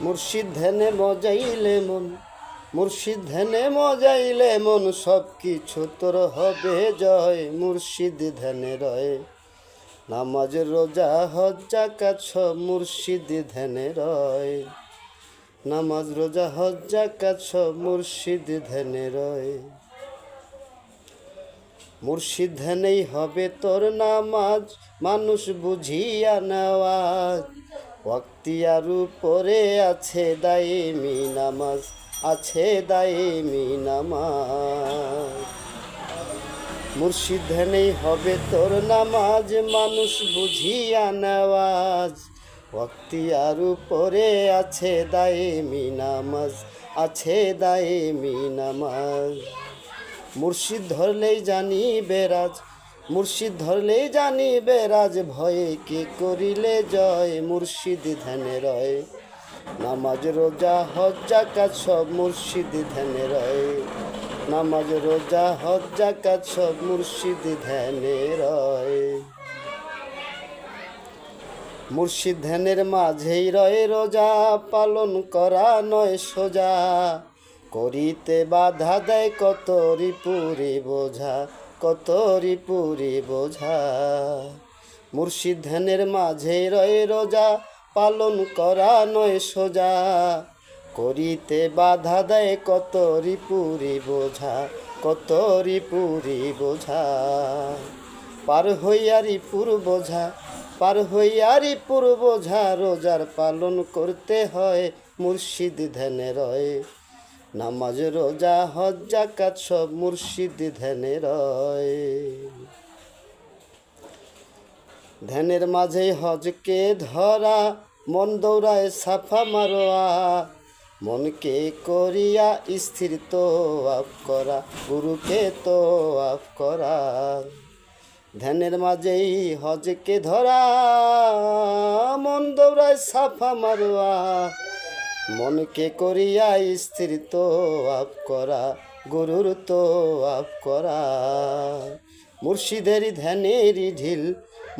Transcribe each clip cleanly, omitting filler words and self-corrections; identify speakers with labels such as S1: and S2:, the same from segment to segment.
S1: মুর্শিদ ধ্যানে মজাইলে মন, মুর্শিদ ধ্যানে মজাইলে মন, সব কিছু তোর হবে জয়। মুর্শিদ ধ্যানে রয় নামাজ রোজা হজ যাকাত সব মুর্শিদ ধ্যানে রয়। নামাজ রোজা হজ যাকাত সব মুর্শিদ ধ্যানে রয়। মুর্শিদ ধ্যানেই হবে তোর নামাজ, মানুষ বুঝিয়া নেওয়াজ। ওয়াক্তিয়ার উপরে আছে দায়েমি নামাজ, আছে দায়েমি নামাজ। মুর্শিদ ধ্যানেই হবে তোর নামাজ, মানুষ বুঝিয়া নেওয়াজ। ওয়াক্তিয়ার উপরে আছে দায়েমি নামাজ, আছে দায়েমি নামাজ। মুর্শিদ ধরলেই জানি বেরাজ, মুর্শিদ ধরলেই জানি বেরাজ, ভয়ে কে করিলে জয়। মুর্শিদ ধ্যানে রয় নামাজ রোজা হজ যাকাত সব মুর্শিদ ধ্যানে রয়। নামাজ রোজা হজ যাকাত সব মুর্শিদ ধ্যানে রয়। মুর্শিদ ধ্যানের মাঝেই রয় রোজা, পালন করা নয় সোজা। করিতে বাধা দেয় কত রিপুরি বোঝা, কত রিপুরি বোঝা। মুর্শিদ ধ্যানের মাঝেই রয় রোজা, পালন করা নয় সোজা। করিতে বাধা দেয় কত রিপুরি বোঝা, কত রিপুরি বোঝা। পার হইয়া রিপুর বোঝা, পার হইয়া রিপুর বোঝা, রোজার পালন করতে হয়। মুর্শিদ ধ্যানে রয় নামাজ রোজা হজ যাকাত সব মুর্শিদ ধ্যানে রয়। ধ্যানের মাঝে হজকে ধরা, মন দৌড়ায় সাফা মারোয়া। মনকে করিয়া স্থির তো আপ করা, গুরুকে তো আপ করা। ধ্যানের মাঝেই হজকে ধরা, মন দৌড়ায় সাফা মারোয়া। মনকে করিয়া স্থির তো আপ করা, গুরুর তো আপ করা। মুর্শিদেরই ধ্যানেরই ঢিল,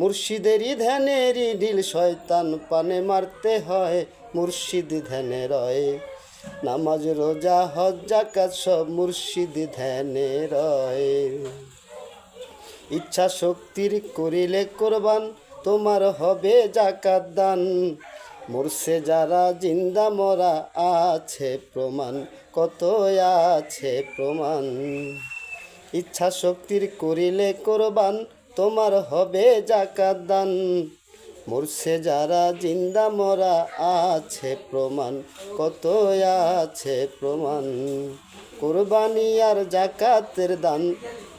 S1: মুর্শিদেরই ধ্যানেরই ঢিল, শয়তান পানে মারতে হয়। মুর্শিদ ধ্যানে রয় নামাজ রোজা হজ যাকাত সব মুর্শিদ ধ্যানে রয়। ইচ্ছা শক্তির করিলে কোরবান, তোমার হবে যাকাত দান। মরছে যারা জিন্দা মরা আছে প্রমাণ, কত আছে প্রমাণ। ইচ্ছা শক্তির করিলে কোরবান, তোমার হবে যাকাত দান। মরছে যারা জিন্দা মরা আছে প্রমাণ, কত আছে প্রমাণ। কোরবানি আর জাকাতের দান,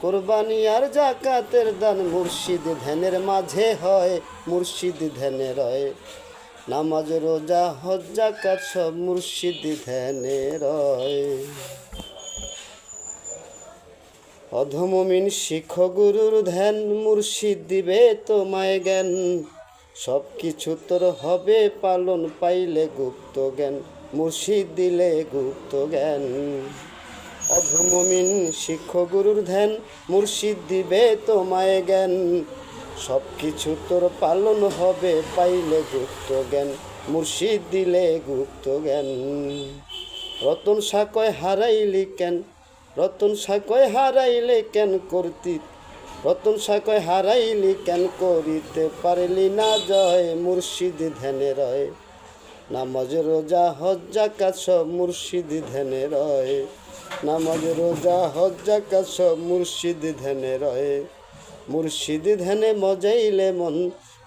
S1: কোরবানি আর জাকাতের দান, মুর্শিদ ধ্যানের মাঝে হয়। মুর্শিদ ধ্যানে রয় নামাজ রোজা হজ যাকাত সব মুর্শিদ ধ্যানে রয়। অধমমিন শিখ গুরুর ধ্যান, মুর্শিদ দিবে তোমায় জ্ঞান। সব কিছু তোর হবে পালন পাইলে গুপ্ত জ্ঞান, মুর্শিদ দিলে গুপ্ত জ্ঞান। অধমমিন শিখ গুরুর ধ্যান, মুর্শিদ দিবে তোমায় জ্ঞান। সব কিছু তোর পালন হবে পাইলে গুপ্ত জ্ঞান, মুর্শিদ দিলে গুপ্ত জ্ঞান। রতন সাকয় হারাইলি কেন, রতন সাকয় হারাইলে কেন করতি, রতন সাকয় হারাইলি কেন করিতে পারলি না জয়। মুর্শিদ ধ্যানে রয় নামাজ রোজা হজ যাকাত সব মুর্শিদ ধ্যানে রয়। নামাজ রোজা হজ যাকাত সব মুর্শিদ ধ্যানে রয়। মুর্শিদ ধ্যানে মজাইলে মন,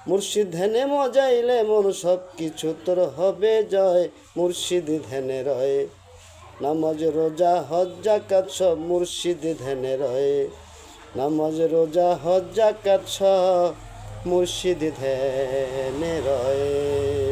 S1: মুর্শিদ ধ্যানে মজাইলে মন, সব কিছু তোর হবে জয়। মুর্শিদ ধ্যানে রয় নামাজ রোজা হজ যাকাত সব মুর্শিদ ধ্যানে রয়। নামাজ রোজা হজ যাকাত সব মুর্শিদ ধ্যানে রয়।